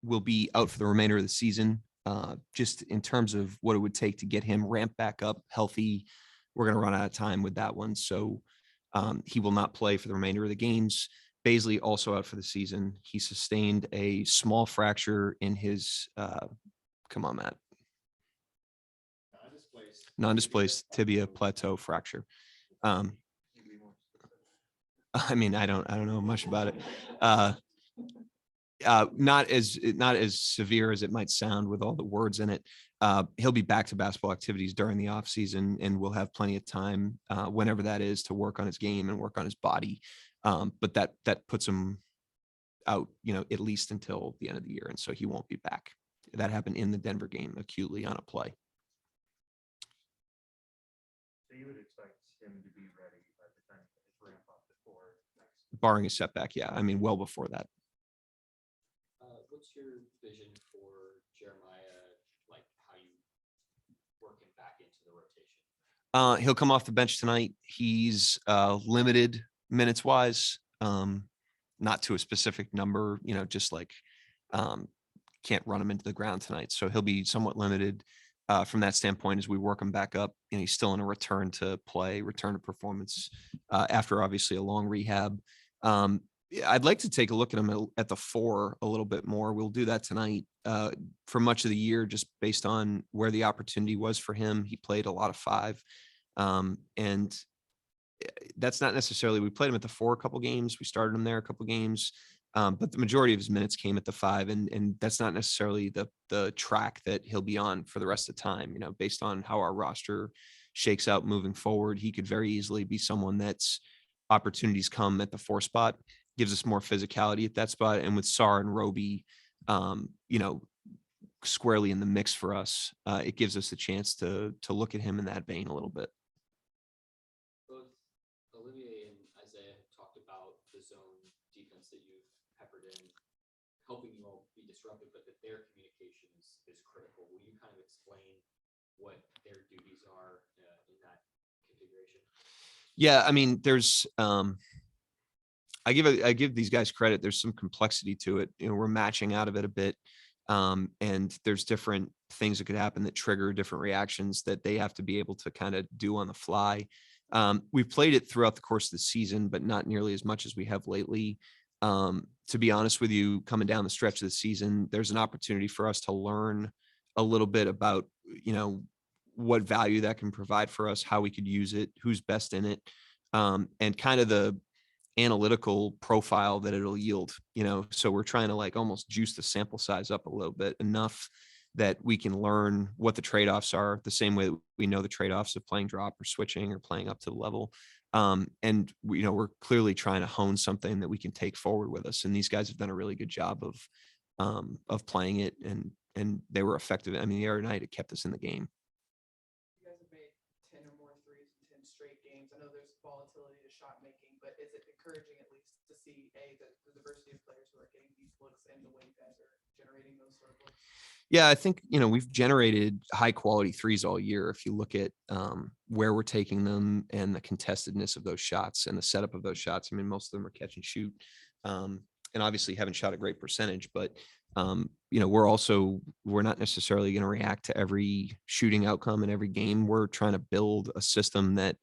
will be out for the remainder of the season. Just in terms of what it would take to get him ramped back up healthy, we're going to run out of time with that one. So he will not play for the remainder of the games. Baisley also out for the season. He sustained a small fracture in his, come on, Matt. Non-displaced tibia plateau fracture. I mean, I don't know much about it. Not as severe as it might sound with all the words in it. He'll be back to basketball activities during the off season, and we'll have plenty of time whenever that is to work on his game and work on his body. But that puts him out, at least until the end of the year, and so he won't be back. That happened in the Denver game acutely on a play. So you would expect him to be ready by the time it's ramp up before next, barring a setback. Yeah, I mean, well before that. What's your vision for Jeremiah? Like how you work him back into the rotation? He'll come off the bench tonight. He's limited minutes wise, not to a specific number, just like can't run him into the ground tonight. So he'll be somewhat limited from that standpoint as we work him back up. And he's still in a return to play, return to performance after obviously a long rehab. I'd like to take a look at him at the 4 a little bit more. We'll do that tonight. For much of the year, just based on where the opportunity was for him, he played a lot of 5. And that's not necessarily, we played him at the 4 a couple games. We started him there a couple games. But the majority of his minutes came at the 5, and that's not necessarily the track that he'll be on for the rest of the time. Based on how our roster shakes out moving forward, he could very easily be someone that's opportunities come at the 4 spot, gives us more physicality at that spot. And with Sar and Roby, squarely in the mix for us, it gives us a chance to look at him in that vein a little bit. Both Olivier and Isaiah talked about the zone defense that you've peppered in, helping you all be disruptive, but that their communication is critical. Will you kind of explain what their duties are in that configuration? Yeah, I mean, there's I give these guys credit. There's some complexity to it. We're matching out of it a bit. And there's different things that could happen that trigger different reactions that they have to be able to kind of do on the fly. We've played it throughout the course of the season, but not nearly as much as we have lately. To be honest with you, coming down the stretch of the season, there's an opportunity for us to learn a little bit about, what value that can provide for us, how we could use it, who's best in it, and kind of the analytical profile that it'll yield. So we're trying to like almost juice the sample size up a little bit, enough that we can learn what the trade-offs are, the same way that we know the trade-offs of playing drop or switching or playing up to the level. And we're clearly trying to hone something that we can take forward with us. And these guys have done a really good job of playing it, and they were effective. I mean, the other night it kept us in the game. You guys have made 10 or more threes in 10 straight games. I know there's volatility to shot making, but is it encouraging at least to see the diversity of players who are getting these looks and the way you guys are generating those sort of looks? Yeah, I think, we've generated high quality threes all year. If you look at where we're taking them and the contestedness of those shots and the setup of those shots, I mean, most of them are catch and shoot. And obviously haven't shot a great percentage, but we're not necessarily going to react to every shooting outcome in every game. We're trying to build a system that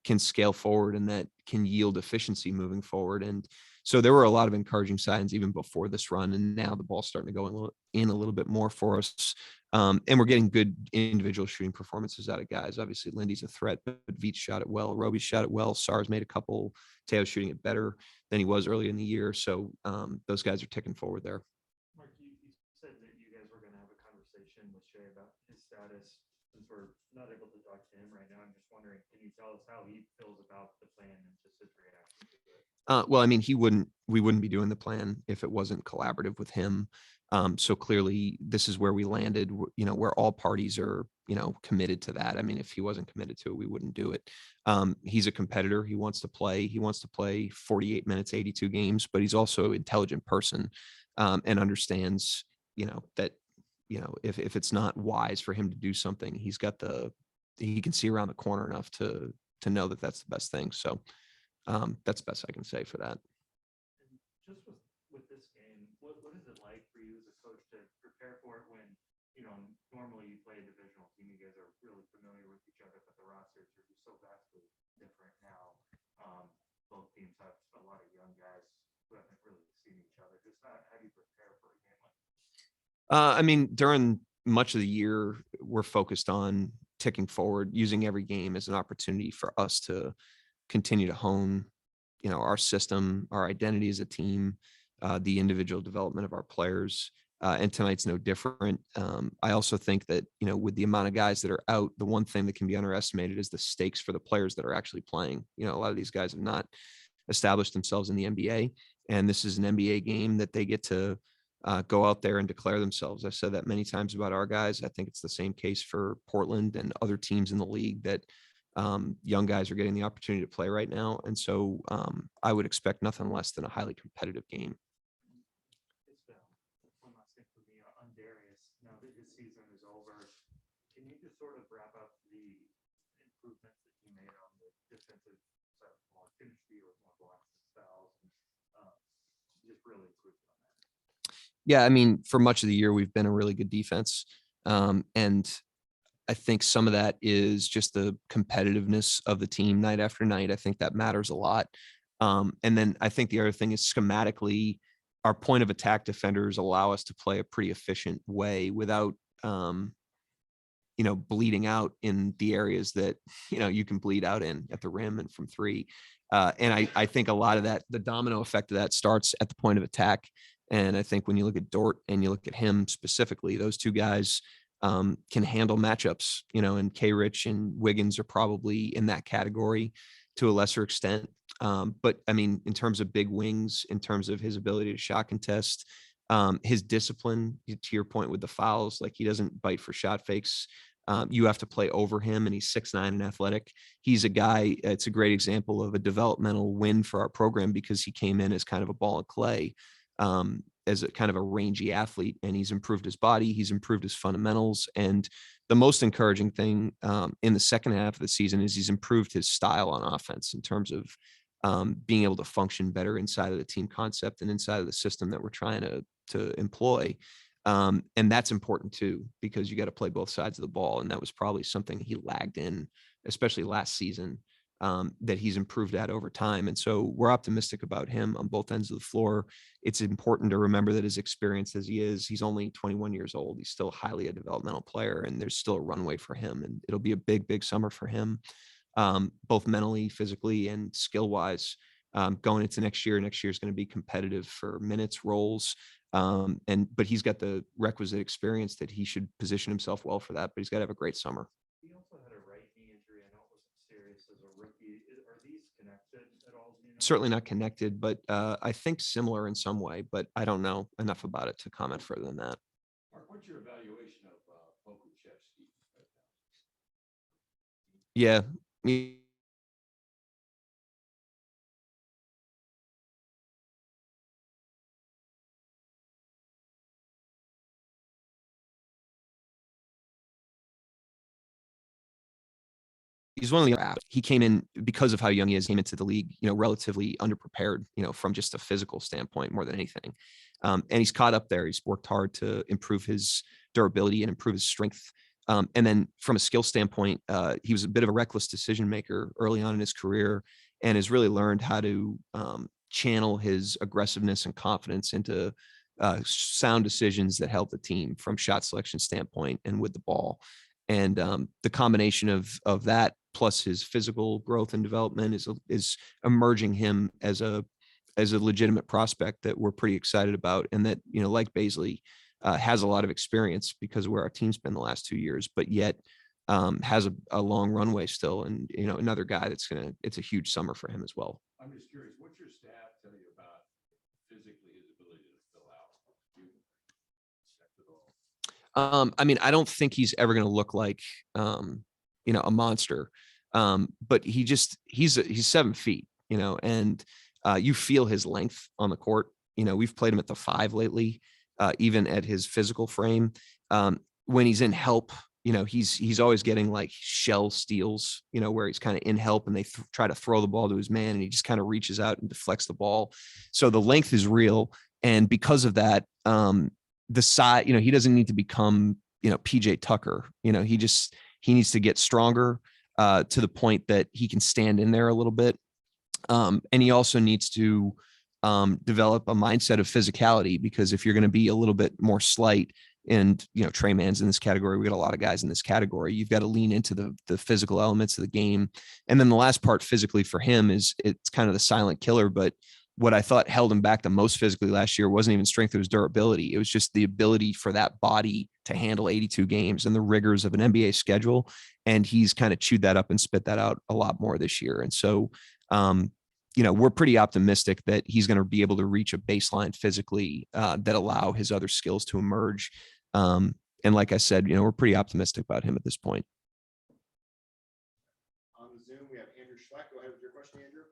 can scale forward and that can yield efficiency moving forward. And so there were a lot of encouraging signs even before this run, and now the ball's starting to go in a little bit more for us. And we're getting good individual shooting performances out of guys. Obviously, Lindy's a threat, but Veets shot it well. Roby shot it well. Sar's made a couple. Teo's shooting it better than he was early in the year. So those guys are ticking forward there. Mark, you said that you guys were going to have a conversation with Shea about his status. Since we're not able to talk to him right now, I'm just wondering, can you tell us how he feels about the plan and just his reaction to it? Well, I mean, we wouldn't be doing the plan if it wasn't collaborative with him. So clearly this is where we landed, where all parties are, committed to that. I mean, if he wasn't committed to it, we wouldn't do it. He's a competitor. He wants to play 48 minutes, 82 games, but he's also an intelligent person, and understands, that, if it's not wise for him to do something, he can see around the corner enough to know that that's the best thing. So that's the best I can say for that. And just with this game, what is it like for you as a coach how do you prepare for a game like? I mean, during much of the year, we're focused on ticking forward, using every game as an opportunity for us to continue to hone, our system, our identity as a team, the individual development of our players. And tonight's no different. I also think that, with the amount of guys that are out, the one thing that can be underestimated is the stakes for the players that are actually playing. A lot of these guys have not established themselves in the NBA, and this is an NBA game that they get to go out there and declare themselves. I've said that many times about our guys. I think it's the same case for Portland and other teams in the league, that young guys are getting the opportunity to play right now. And so I would expect nothing less than a highly competitive game. It's one last thing for me on Darius. Now that his season is over, can you just sort of wrap up the improvements that he made on the defensive side, more finish fee with more blocks and fouls, and just really improved on that? Yeah, I mean, for much of the year, we've been a really good defense. And I think some of that is just the competitiveness of the team night after night. I think that matters a lot. And then I think the other thing is schematically, our point of attack defenders allow us to play a pretty efficient way without, bleeding out in the areas that, you can bleed out in at the rim and from three. And I think a lot of that, the domino effect of that starts at the point of attack. And I think when you look at Dort and you look at him specifically, those two guys can handle matchups, and K-Rich and Wiggins are probably in that category to a lesser extent. But I mean, in terms of big wings, in terms of his ability to shot contest, his discipline, to your point with the fouls, like he doesn't bite for shot fakes. You have to play over him, and he's 6'9" and athletic. He's a guy, it's a great example of a developmental win for our program, because he came in as kind of a ball of clay, as a kind of a rangy athlete, and he's improved his body, he's improved his fundamentals. And the most encouraging thing in the second half of the season is he's improved his style on offense in terms of being able to function better inside of the team concept and inside of the system that we're trying to employ. And that's important too, because you got to play both sides of the ball. And that was probably something he lagged in, especially last season, that he's improved at over time. And so we're optimistic about him on both ends of the floor. It's important to remember that as experienced as he is, he's only 21 years old. He's still highly a developmental player, and there's still a runway for him. And it'll be a big, big summer for him, both mentally, physically, and skill wise. Going into next year is going to be competitive for minutes, roles. But he's got the requisite experience that he should position himself well for that, but he's got to have a great summer. He also had a right knee injury. I know it wasn't serious as a rookie. Are these connected at all? Do you know? Certainly not connected, but I think similar in some way, but I don't know enough about it to comment further than that. Mark, what's your evaluation of Pokuševski right now? Yeah. He's one of the, he came in because of how young he is, came into the league, relatively underprepared, from just a physical standpoint more than anything. And he's caught up there. He's worked hard to improve his durability and improve his strength. And then from a skill standpoint, he was a bit of a reckless decision maker early on in his career, and has really learned how to channel his aggressiveness and confidence into sound decisions that help the team from shot selection standpoint and with the ball. And the combination of that plus his physical growth and development is emerging him as a legitimate prospect that we're pretty excited about. And that, like Baisley, has a lot of experience because of where our team's been the last 2 years, but yet has a long runway still. And, another guy it's a huge summer for him as well. I'm just curious, what's your staff tell you about physically his ability to fill out? I mean, I don't think he's ever going to look like, a monster. But he's 7 feet, and you feel his length on the court. We've played him at the 5 lately, even at his physical frame. When he's in help, he's always getting like shell steals, where he's kind of in help and they try to throw the ball to his man and he just kind of reaches out and deflects the ball. So the length is real. And because of that, the size, he doesn't need to become, PJ Tucker. He needs to get stronger to the point that he can stand in there a little bit. And he also needs to develop a mindset of physicality, because if you're going to be a little bit more slight, and, Trey Mann's in this category, we got a lot of guys in this category, you've got to lean into the physical elements of the game. And then the last part physically for him is it's kind of the silent killer, but what I thought held him back the most physically last year wasn't even strength, it was durability. It was just the ability for that body to handle 82 games and the rigors of an NBA schedule. And he's kind of chewed that up and spit that out a lot more this year. And so, we're pretty optimistic that he's going to be able to reach a baseline physically that allow his other skills to emerge. And like I said, we're pretty optimistic about him at this point. On the Zoom, we have Andrew Schleck. Go ahead with your question, Andrew.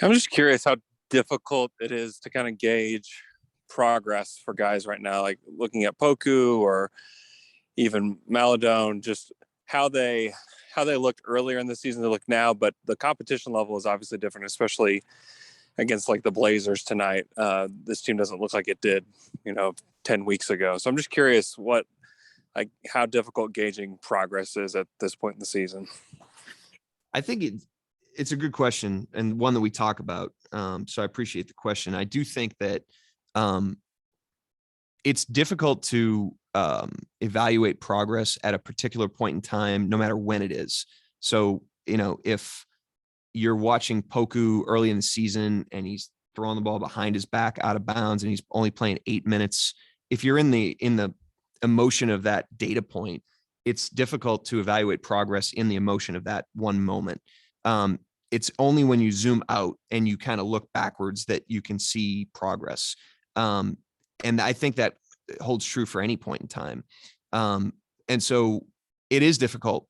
I'm just curious how difficult it is to kind of gauge progress for guys right now, like looking at Poku or even Maladone, just how they looked earlier in the season to look now, but the competition level is obviously different, especially against like the Blazers tonight. This team doesn't look like it did, 10 weeks ago. So I'm just curious how difficult gauging progress is at this point in the season. I think it's a good question, and one that we talk about. So I appreciate the question. I do think that it's difficult to evaluate progress at a particular point in time, no matter when it is. So, if you're watching Poku early in the season and he's throwing the ball behind his back out of bounds and he's only playing 8 minutes, if you're in the emotion of that data point, it's difficult to evaluate progress in the emotion of that one moment. It's only when you zoom out and you kind of look backwards that you can see progress. And I think that holds true for any point in time. And so it is difficult,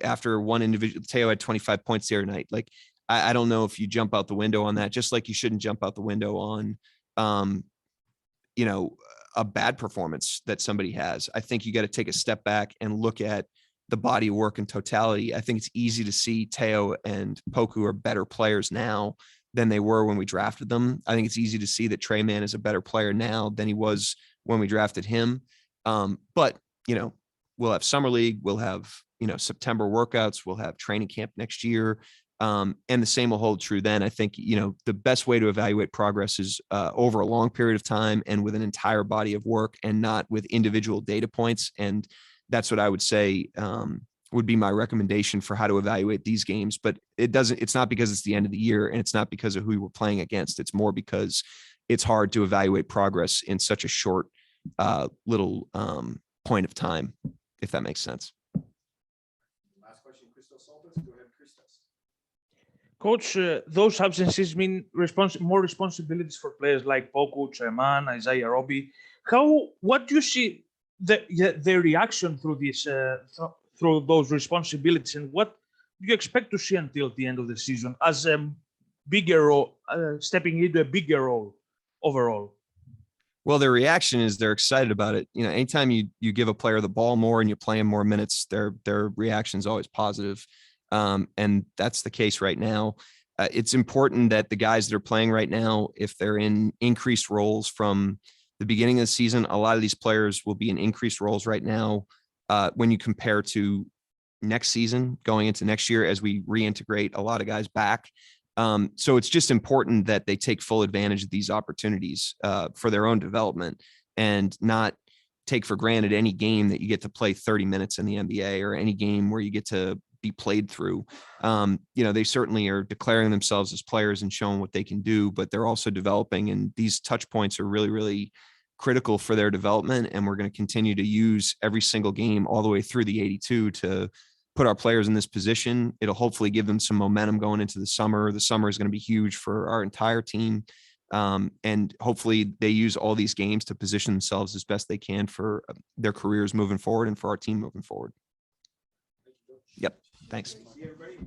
after one individual. Teo had 25 points the other night. Like, I don't know if you jump out the window on that, just like you shouldn't jump out the window on, a bad performance that somebody has. I think you got to take a step back and look at the body of work in totality. I think it's easy to see Teo and Poku are better players now than they were when we drafted them. I think it's easy to see that Trey Mann is a better player now than he was when we drafted him. But, we'll have summer league, we'll have, September workouts, we'll have training camp next year. And the same will hold true then. I think, the best way to evaluate progress is over a long period of time and with an entire body of work, and not with individual data points. And that's what I would say would be my recommendation for how to evaluate these games. But it's not because it's the end of the year, and it's not because of who we're playing against. It's more because it's hard to evaluate progress in such a short little point of time, if that makes sense. Last question, Christos Saltis. Go ahead, Christos. Coach, those absences mean more responsibilities for players like Poku, Treman, Isaiah Roby. What do you see the reaction through this through those responsibilities, and what do you expect to see until the end of the season as a bigger role, stepping into a bigger role overall? Well, their reaction is they're excited about it. Anytime you give a player the ball more and you play him more minutes, their reaction is always positive. And that's the case right now. It's important that the guys that are playing right now, if they're in increased roles from the beginning of the season, a lot of these players will be in increased roles right now when you compare to next season, going into next year, as we reintegrate a lot of guys back. So it's just important that they take full advantage of these opportunities for their own development, and not take for granted any game that you get to play 30 minutes in the NBA, or any game where you get to be played through. They certainly are declaring themselves as players and showing what they can do, but they're also developing, and these touch points are really, really critical for their development. And we're going to continue to use every single game all the way through the 82 to put our players in this position. It'll hopefully give them some momentum going into the summer. The summer is going to be huge for our entire team. And hopefully they use all these games to position themselves as best they can for their careers moving forward and for our team moving forward. Yep. Thanks. See everybody.